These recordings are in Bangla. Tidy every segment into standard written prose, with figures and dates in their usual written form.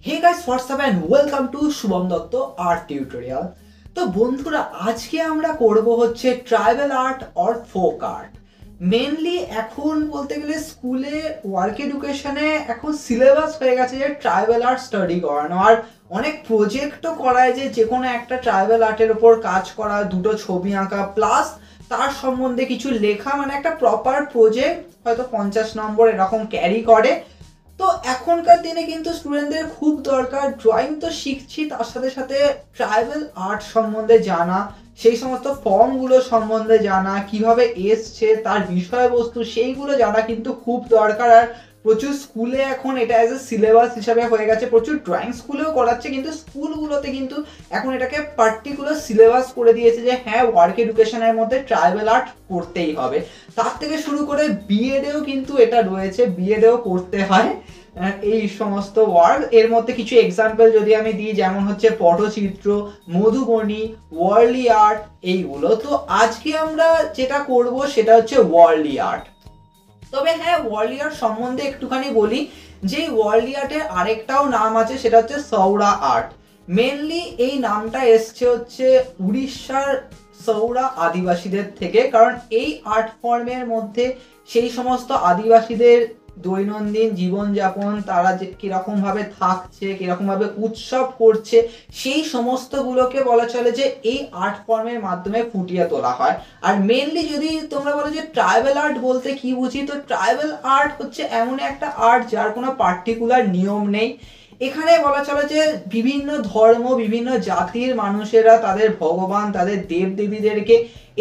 Hey guys what's up and welcome to Shubham Dutta art tutorial. তো বন্ধুরা, আজকে আমরা করব হচ্ছে tribal art or folk art. Mainly এখন বলতে গেলে স্কুলে ওয়ার্ক এডুকেশনে এখন সিলেবাস হয়ে গেছে যে ট্রাইবাল আর্ট স্টাডি করানো, আর অনেক প্রজেক্টও করায় যে কোনো একটা ট্রাইবাল আর্টের উপর কাজ করা, দুটো ছবি আঁকা প্লাস তার সম্বন্ধে কিছু লেখা, মানে একটা প্রপার প্রজেক্ট হয়তো 50 নম্বর এরকম ক্যারি করে। তো এখনকার দিনে কিন্তু স্টুডেন্টদের খুব দরকার, ড্রয়িং তো শিখছি তার সাথে সাথে ট্রাইবাল আর্ট সম্বন্ধে জানা, সেই সমস্ত ফর্মগুলো সম্বন্ধে জানা, কিভাবে এসছে তার বিষয়বস্তু সেইগুলো জানা কিন্তু খুব দরকার। আর প্রচুর স্কুলে এখন এটা অ্যাজ এ সিলেবাস হিসাবে হয়ে গেছে, প্রচুর ড্রয়িং স্কুলেও করাচ্ছে, কিন্তু স্কুলগুলোতে কিন্তু এখন এটাকে পার্টিকুলার সিলেবাস করে দিয়েছে যে হ্যাঁ, ওয়ার্ক এডুকেশনের মধ্যে ট্রাইবাল আর্ট করতেই হবে। তার থেকে শুরু করে বিএডেও কিন্তু এটা রয়েছে, বিএডেও করতে হয় এই সমস্ত ওয়ার্ক। এর মধ্যে কিছু এক্সাম্পল যদি আমি দিই, যেমন হচ্ছে পটচিত্র, মধুবনী, ওয়ার্লি আর্ট, এইগুলো। তো আজকে আমরা যেটা করব সেটা হচ্ছে ওয়ার্লি আর্ট। তবে হ্যাঁ, ওয়ার্লি আর্ট সম্বন্ধে একটুখানি বলি যে ওয়ার্লি আর্টের আরেকটাও নাম আছে, সেটা হচ্ছে সৌরা আর্ট। মেনলি এই নামটা এসছে হচ্ছে উড়িষ্যার সৌরা আদিবাসীদের থেকে, কারণ এই আর্ট ফর্মের মধ্যে সেই সমস্ত আদিবাসীদের দৈনন্দিন জীবনযাপন, তারা যে কিরকমভাবে থাকছে, কিরকমভাবে উৎসব করছে, সেই সমস্তগুলোকে বলা চলে যে এই আর্ট ফর্মের মাধ্যমে ফুটিয়ে তোলা হয়। আর মেনলি যদি তোমরা বলো যে ট্রাইবাল আর্ট বলতে কি বুঝি, তো ট্রাইবাল আর্ট হচ্ছে এমন একটা আর্ট যার কোনো পার্টিকুলার নিয়ম নেই। এখানে বলা চলে যে বিভিন্ন ধর্ম, বিভিন্ন জাতির মানুষেরা তাদের ভগবান, তাদের দেবদেবীদেরকে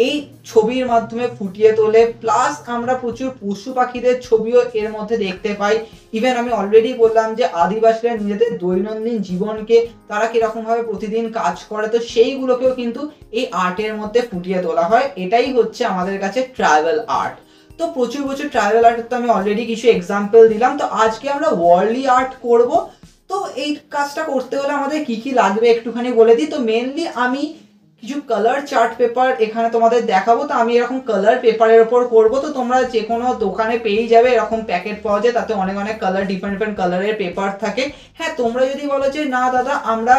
এই ছবির মাধ্যমে ফুটিয়ে তোলে, প্লাস আমরা প্রচুর পশু পাখিদের ছবিও এর মধ্যে দেখতে পাই। ইভেন আমি অলরেডি বললাম যে আদিবাসীরা নিজেদের দৈনন্দিন জীবনকে তারা কিরকম ভাবে প্রতিদিন কাজ করে, তো সেইগুলোকেও কিন্তু এই আর্টের মধ্যে ফুটিয়ে তোলা হয়। এটাই হচ্ছে আমাদের কাছে ট্রাইবাল আর্ট। তো প্রচুর প্রচুর ট্রাইবাল আর্টের তো আমি অলরেডি কিছু এক্সাম্পল দিলাম, তো আজকে আমরা ওয়ার্লি আর্ট করব। তো এই কাজটা করতে হলে আমাদের কি কি লাগবে একটুখানি বলে দিই। তো মেনলি আমি কিছু কালার চার্ট পেপার এখানে তোমাদের দেখাবো। তো আমি এরকম কালার পেপারের ওপর করব। তো তোমরা যে কোনো দোকানে পেয়ে যাবে, এরকম প্যাকেট পাওয়া যায়, তাতে অনেক অনেক কালার, ডিফারেন্ট ডিফারেন্ট কালারের পেপার থাকে। হ্যাঁ, তোমরা যদি বলো যে না দাদা আমরা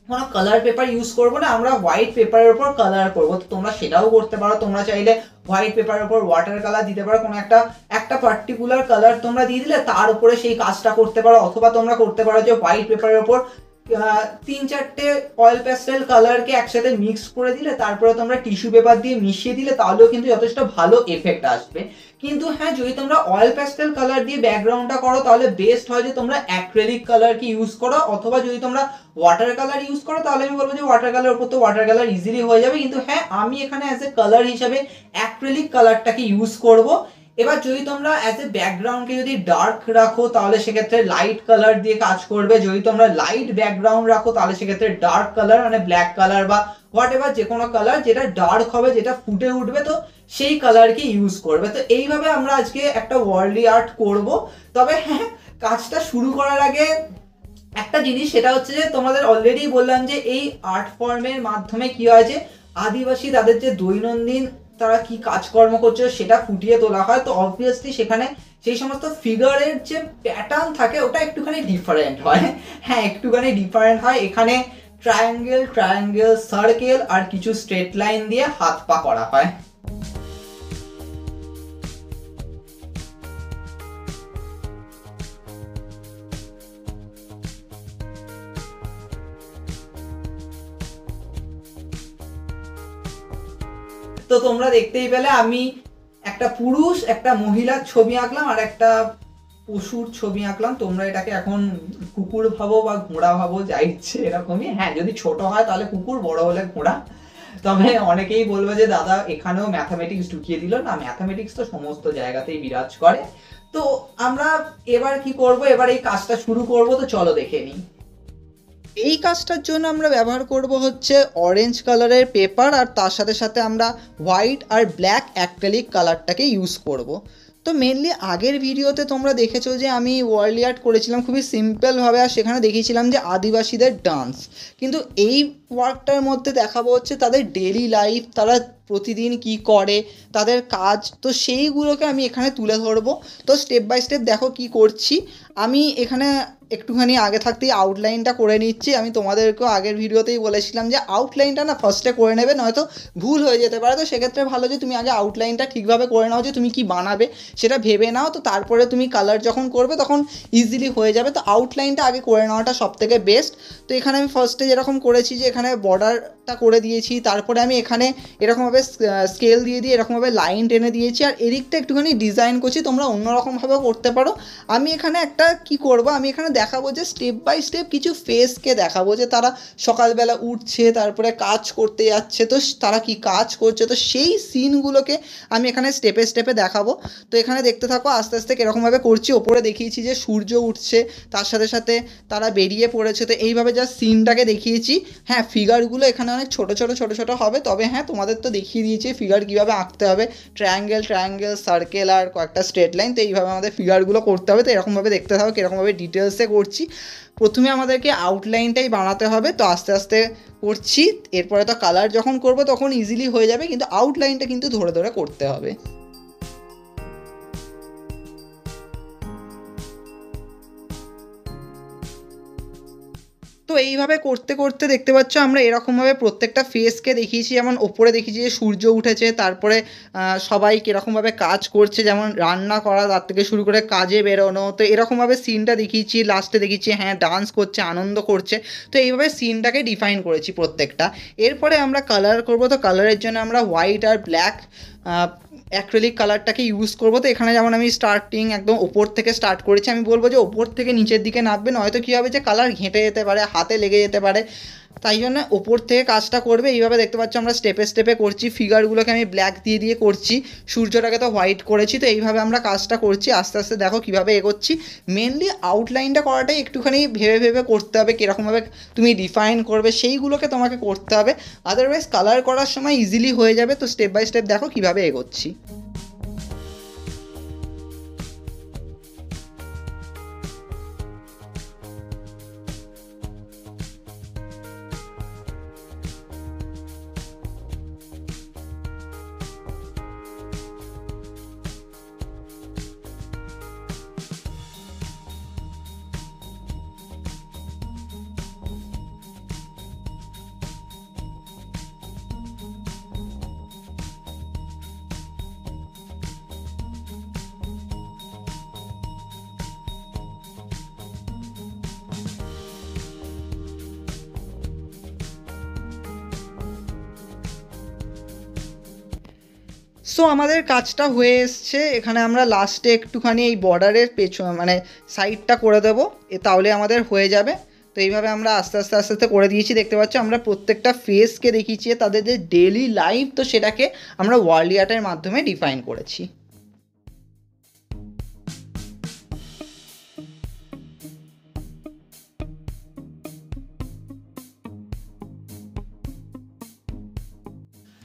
কোনো কালার পেপার ইউজ করবো না, আমরা হোয়াইট পেপারের উপর কালার করবো, তো তোমরা সেটাও করতে পারো। তোমরা চাইলে হোয়াইট পেপারের উপর ওয়াটার কালার দিতে পারো, কোনো একটা একটা পার্টিকুলার কালার তোমরা দিয়ে দিলে তার উপরে সেই কাজটা করতে পারো। অথবা তোমরা করতে পারো যে হোয়াইট পেপারের উপর 3-4টে অয়েল প্যাস্টেল কালারকে একসাথে মিক্স করে দিলে, তারপরে তোমরা টিস্যু পেপার দিয়ে মিশিয়ে দিলে, তাহলেও কিন্তু যথেষ্ট ভালো এফেক্ট আসবে। কিন্তু হ্যাঁ, যদি তোমরা অয়েল প্যাস্টেল কালার দিয়ে ব্যাকগ্রাউন্ডটা করো, তাহলে বেস্ট হয় যে তোমরা অ্যাক্রিলিক কালারকে ইউজ করো। অথবা যদি তোমরা ওয়াটার কালার ইউজ করো, তাহলে আমি বলবো যে ওয়াটার কালার উপর তো ওয়াটার কালার ইজিলি হয়ে যাবে। কিন্তু হ্যাঁ, আমি এখানে অ্যাজ এ কালার হিসাবে অ্যাক্রিলিক কালারটাকে ইউজ করব। এবার যদি তোমরা অ্যাজ এ ব্যাকগ্রাউন্ডকে যদি ডার্ক রাখো, তাহলে সেক্ষেত্রে লাইট কালার দিয়ে কাজ করবে। যদি তোমরা লাইট ব্যাকগ্রাউন্ড রাখো, তাহলে সেক্ষেত্রে ডার্ক কালার, মানে ব্ল্যাক কালার বা হোয়াট এভার, যে কোনো কালার যেটা ডার্ক হবে, যেটা ফুটে উঠবে, তো সেই কালারকে ইউজ করবে। তো এইভাবে আমরা আজকে একটা ওয়ার্ল্ডলি আর্ট করব। তবে হ্যাঁ, কাজটা শুরু করার আগে একটা জিনিস, সেটা হচ্ছে যে তোমাদের অলরেডি বললাম যে এই আর্ট ফর্মের মাধ্যমে কি হয় যে আদিবাসী তাদের যে দৈনন্দিন তারা কি কাজকর্ম করছে সেটা ফুটিয়ে তোলা হয়। তো অবভিয়াসলি সেখানে সেই সমস্ত ফিগারের যে প্যাটার্ন থাকে ওটা একটুখানি ডিফারেন্ট হয়। হ্যাঁ, একটুখানি ডিফারেন্ট হয়। এখানে ট্রায়াঙ্গেল, ট্রায়াঙ্গেল, সার্কেল আর কিছু স্ট্রেট লাইন দিয়ে হাত পা করা হয়। তো তোমরা দেখতেই পেলে আমি একটা পুরুষ, একটা মহিলার ছবি আঁকলাম আর একটা পশুর ছবি আঁকলাম। তোমরা এটাকে এখন কুকুর ভাবো বা ঘোড়া ভাবো, যা ইচ্ছে এরকমই। হ্যাঁ, যদি ছোট হয় তাহলে কুকুর, বড় হলে ঘোড়া। তবে অনেকেই বলবে যে দাদা এখানেও ম্যাথামেটিক্স ঢুকিয়ে দিল। না, ম্যাথামেটিক্স তো সমস্ত জায়গাতেই বিরাজ করে। তো আমরা এবার কি করব, এবার এই কাজটা শুরু করব। তো চলো দেখে নিই। এই কাজটার জন্য আমরা ব্যবহার করব হচ্ছে অরেঞ্জ কালারের পেপার, আর তার সাথে সাথে আমরা হোয়াইট আর ব্ল্যাক অ্যাক্রিলিক কালারটাকে ইউজ করব। তো মেনলি আগের ভিডিওতে তোমরা দেখেছো যে আমি ওয়ার্ল্ড আর্ট করেছিলাম খুবই সিম্পলভাবে, আর সেখানে দেখিয়েছিলাম যে আদিবাসীদের ডান্স। কিন্তু এই ওয়ার্কটার মধ্যে দেখাবো হচ্ছে তাদের ডেইলি লাইফ, তারা প্রতিদিন কি করে, তাদের কাজ, তো সেইগুলোকে আমি এখানে তুলে ধরবো। তো স্টেপ বাই স্টেপ দেখো কি করছি। আমি এখানে একটুখানি আগে থাকতেই আউটলাইনটা করে নিচ্ছি। আমি তোমাদেরকেও আগের ভিডিওতেই বলেছিলাম যে আউটলাইনটা না ফার্স্টে করে নেবে, নয়তো ভুল হয়ে যেতে পারে। তো সেক্ষেত্রে ভালো যে তুমি আগে আউটলাইনটা ঠিকভাবে করে নাও, যে তুমি কি বানাবে সেটা ভেবে নাও, তো তারপরে তুমি কালার যখন করবে তখন ইজিলি হয়ে যাবে। তো আউটলাইনটা আগে করে নেওয়াটা সবথেকে বেস্ট। তো এখানে আমি ফার্স্টে যেরকম করেছি যে এখানে বর্ডারটা করে দিয়েছি, তারপরে আমি এখানে এরকমভাবে স্কেল দিয়ে এরকমভাবে লাইন টেনে দিয়েছি, আর এদিকটা একটুখানি ডিজাইন করছি। তোমরা অন্যরকমভাবেও করতে পারো। আমি এখানে একটা কি করব, আমি এখানে দেখাবো যে স্টেপ বাই স্টেপ কিছু ফেসকে দেখাবো, যে তারা সকালবেলা উঠছে, তারপরে কাজ করতে যাচ্ছে, তো তারা কি কাজ করছে, তো সেই সিনগুলোকে আমি এখানে স্টেপে স্টেপে দেখাবো। তো এখানে দেখতে থাকো আস্তে আস্তে কীরকমভাবে করছি। ওপরে দেখিয়েছি যে সূর্য উঠছে, তার সাথে সাথে তারা বেরিয়ে পড়েছে, তো এইভাবে যা সিনটাকে দেখিয়েছি। হ্যাঁ, ফিগারগুলো এখানে অনেক ছোটো ছোটো হবে, তবে হ্যাঁ তোমাদের তো দেখিয়ে দিয়েছি ফিগার কীভাবে আঁকতে হবে, ট্রায়াঙ্গেল সার্কেল আর কয়েকটা স্ট্রেট লাইন, তো এইভাবে আমাদের ফিগারগুলো করতে হবে। তো এরকমভাবে দেখতে থাকো কীরকমভাবে ডিটেলসে করছি। প্রথমে আমাদেরকে আউটলাইনটাই বানাতে হবে, তো আস্তে আস্তে করছি। এরপরে তো কালার যখন করবো তখন ইজিলি হয়ে যাবে, কিন্তু আউটলাইনটা কিন্তু ধরে ধরে করতে হবে। তো এইভাবে করতে করতে দেখতে পাচ্ছ আমরা এরকমভাবে প্রত্যেকটা ফেসকে দেখিয়েছি। যেমন ওপরে দেখিয়েছি যে সূর্য উঠেছে, তারপরে সবাই কীরকমভাবে কাজ করছে, যেমন রান্না করা তার থেকে শুরু করে কাজে বেরোনো, তো এরকমভাবে সিনটা দেখিয়েছি। লাস্টে দেখিয়েছি হ্যাঁ ডান্স করছে, আনন্দ করছে। তো এইভাবে সিনটাকে ডিফাইন করেছি প্রত্যেকটা। এরপরে আমরা কালার করব। তো কালারের জন্য আমরা হোয়াইট আর ব্ল্যাক অ্যাক্রিলিক কালারটাকে ইউজ করবো। তো এখানে যেমন আমি স্টার্টিং একদম ওপর থেকে স্টার্ট করেছি, আমি বলবো যে ওপর থেকে নিচের দিকে নামবে, নয়তো কী হবে যে কালার ঘেঁটে যেতে পারে, হাতে লেগে যেতে পারে। তাই জন্য ওপর থেকে কাজটা করবে। এইভাবে দেখতে পাচ্ছ আমরা স্টেপে স্টেপে করছি। ফিগারগুলোকে আমি ব্ল্যাক দিয়ে করছি, সূর্যটাকে তো হোয়াইট করেছি। তো এইভাবে আমরা কাজটা করছি। আস্তে আস্তে দেখো কীভাবে এগোচ্ছি। মেনলি আউটলাইনটা করাটাই একটুখানি ভেবে ভেবে করতে হবে, কীরকমভাবে তুমি ডিফাইন করবে সেইগুলোকে তোমাকে করতে হবে। আদারওয়াইজ কালার করার সময় ইজিলি হয়ে যাবে। তো স্টেপ বাই স্টেপ দেখো কীভাবে এগোচ্ছি। সো আমাদের কাজটা হয়ে এসছে। এখানে আমরা লাস্টে একটুখানি এই বর্ডারের মানে সাইডটা করে দেবো, তাহলে আমাদের হয়ে যাবে। তো এইভাবে আমরা আস্তে আস্তে আস্তে আস্তে করে দিয়েছি। দেখতে পাচ্ছ আমরা প্রত্যেকটা ফেসকে দেখিয়েছি, তাদের যে ডেলি লাইফ, তো সেটাকে আমরা ওয়ার্ল্ড আর্টের মাধ্যমে ডিফাইন করেছি।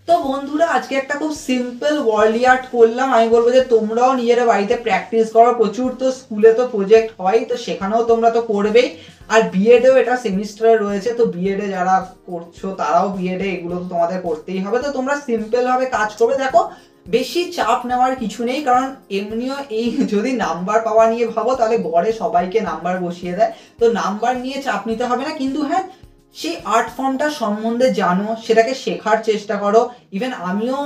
তো বন্ধুরা আজকে একটা খুব সিম্পল ওয়ার্লি আর্ট করলাম। আমি বলবো যে তোমরাও নিজেরা বাড়িতে প্র্যাকটিস করো প্রচুর। তো স্কুলে তো প্রজেক্ট হয়, তো সেখানেও তোমরা তো করবেই। আর বিএডেও এটা সেমিস্টারে রয়েছে, তো বিএডে যারা করছো তারাও বিএডে এগুলো তো তোমাদের করতেই হবে। তো তোমরা সিম্পল ভাবে কাজ করবে। দেখো বেশি চাপ নেওয়ার কিছু নেই, কারণ এমনিও এই যদি নাম্বার পাওয়া নিয়ে ভাবো তাহলে ঘরে সবাইকে নাম্বার বসিয়ে দেয়, তো নাম্বার নিয়ে চাপ নিতে হবে না। কিন্তু হ্যাঁ, সেই আর্ট ফর্মটা সম্বন্ধে জানো, সেটাকে শেখার চেষ্টা করো। ইভেন আমিও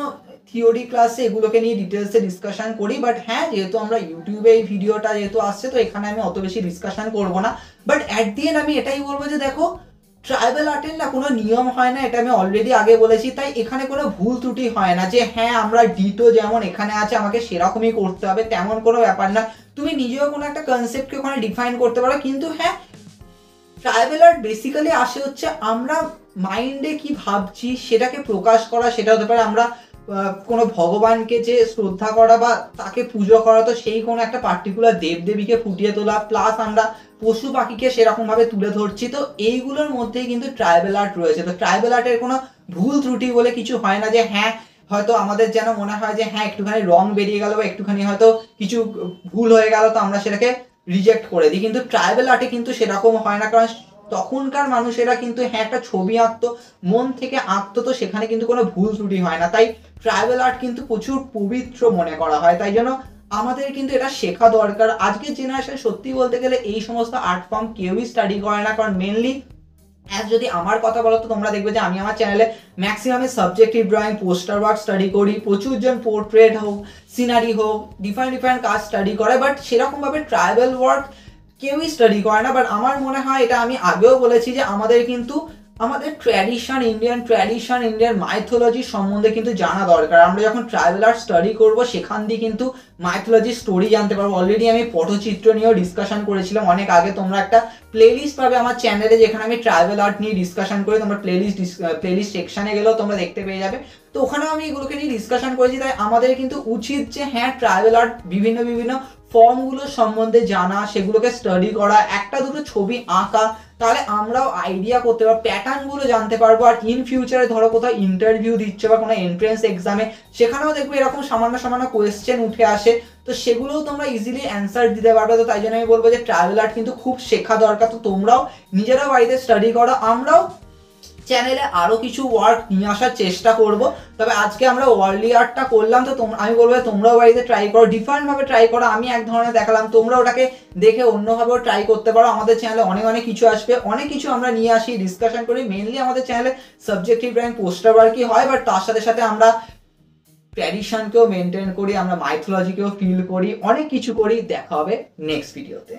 থিওরি ক্লাসে এগুলোকে নিয়ে ডিটেলসে ডিসকাশন করি, বাট হ্যাঁ যেহেতু আমরা ইউটিউবে এই ভিডিওটা যেহেতু আসছে, তো এখানে আমি অত বেশি ডিসকাশন করবো না। বাট অ্যাট দি এন্ড আমি এটাই বলবো যে দেখো, ট্রাইবাল আর্টের না কোনো নিয়ম হয় না, এটা আমি অলরেডি আগে বলেছি। তাই এখানে কোনো ভুল ত্রুটি হয় না যে হ্যাঁ আমরা ডিটো যেমন এখানে আছে আমাকে সেরকমই করতে হবে, তেমন কোনো ব্যাপার না। তুমি নিজেও কোনো একটা কনসেপ্টকে ওখানে ডিফাইন করতে পারো। কিন্তু হ্যাঁ, ট্রাইবাল আর্ট বেসিক্যালি আসে হচ্ছে আমরা মাইন্ডে কি ভাবছি সেটাকে প্রকাশ করা। সেটা হতে পারে আমরা কোনো ভগবানকে যে শ্রদ্ধা করা বা তাকে পুজো করা, তো সেই কোনো একটা পার্টিকুলার দেবদেবীকে ফুটিয়ে তোলা, প্লাস আমরা পশু পাখিকে সেরকম ভাবে তুলে ধরছি। তো এইগুলোর মধ্যেই কিন্তু ট্রাইবাল আর্ট রয়েছে। তো ট্রাইবাল আর্টের কোনো ভুল ত্রুটি বলে কিছু হয় না যে হ্যাঁ হয়তো আমাদের যেন মনে হয় যে হ্যাঁ একটুখানি রং বেরিয়ে গেল বা একটুখানি হয়তো কিছু ভুল হয়ে গেল, তো আমরা সেটাকে রিজেক্ট করে দিই। কিন্তু ট্রাইবাল আর্টে কিন্তু সেরকম হয় না, কারণ তখনকার মানুষেরা কিন্তু হ্যাঁ একটা ছবি আঁকতো, মন থেকে আঁকতো, তো সেখানে কিন্তু কোনো ভুল ত্রুটি হয় না। তাই ট্রাইবাল আর্ট কিন্তু প্রচুর পবিত্র মনে করা হয়। তাই জন্য আমাদের কিন্তু এটা শেখা দরকার। আজকের জেনারেশন সত্যি বলতে গেলে এই সমস্ত আর্ট ফর্ম কেউই স্টাডি করে না, কারণ মেনলি যদি আমার কথা বলো তো তোমরা দেখবে যে আমি আমার চ্যানেলে ম্যাক্সিমামে subjective drawing, poster work study করি, প্রচুর জন পোর্ট্রেট হোক, সিনারি হোক, ডিফারেন্ট কাজ স্টাডি করে, বাট সেরকমভাবে ট্রাইবাল ওয়ার্ক কেউই স্টাডি করে না। বাট আমার মনে হয়, এটা আমি আগেও বলেছি, যে আমাদের কিন্তু আমাদের ইন্ডিয়ান মাইথোলজি সম্বন্ধে কিন্তু জানা দরকার। আমরা যখন ট্রাইবাল আর্ট স্টাডি করবো সেখান দিয়ে কিন্তু মাইথোলজি স্টোরি জানতে পারবো। অলরেডি আমি পটচিত্র নিয়েও ডিসকাশন করেছিলাম অনেক আগে, তোমরা একটা প্লেলিস্ট পাবে আমার চ্যানেলে যেখানে আমি ট্রাইবাল আর্ট নিয়ে ডিসকাশন করি, তোমরা প্লেলিস্ট সেকশনে গেলেও তোমরা দেখতে পেয়ে যাবে। তো ওখানেও আমি এগুলোকে নিয়ে ডিসকাশন করেছি। তাই আমাদের কিন্তু উচিত যে হ্যাঁ ট্রাইবাল আর্ট বিভিন্ন ফর্মগুলোর সম্বন্ধে জানা, সেগুলোকে স্টাডি করা, একটা দুটো ছবি আঁকা, তাহলে আমরাও আইডিয়া করতে পারবো, প্যাটার্নগুলো জানতে পারবো। আর ইন ফিউচারে ধরো কোথাও ইন্টারভিউ দিচ্ছে বা কোনো এন্ট্রেন্স এক্সামে, সেখানেও দেখবে এরকম সামান্য কোয়েশ্চেন উঠে আসে, তো সেগুলোও তোমরা ইজিলি অ্যান্সার দিতে পারবে। তো তাই জন্য আমি বলবো যে ট্রাভেল আর্ট কিন্তু খুব শেখা দরকার। তো তোমরাও নিজেরাও বাড়িতে স্টাডি করো, আমরাও চ্যানেলে আরো কিছু ওয়ার্ক নিয়ে আসার চেষ্টা করব। তবে আজকে আমরা ওয়ার্ল্ডলি আর্টটা করলাম, তো আমি বলবো তোমরাও বাড়িতে ট্রাই করো, ডিফারেন্ট ভাবে ট্রাই করো। আমি এক ধরনের দেখালাম, তোমরা ওটাকে দেখে অন্যভাবেও ট্রাই করতে পারো। আমাদের চ্যানেলে অনেক কিছু আসবে, অনেক কিছু আমরা নিয়ে আসি, ডিসকাশন করি। মেনলি আমাদের চ্যানেলে সাবজেক্টিভ ড্রয়িং, পোস্টার ওয়ার্কই হয়, বাট তার সাথে সাথে আমরা ট্র্যাডিশনকেও মেনটেন করি, আমরা মাইথোলজিকেও ফিল করি, অনেক কিছু করি। দেখা হবে নেক্সট ভিডিওতে।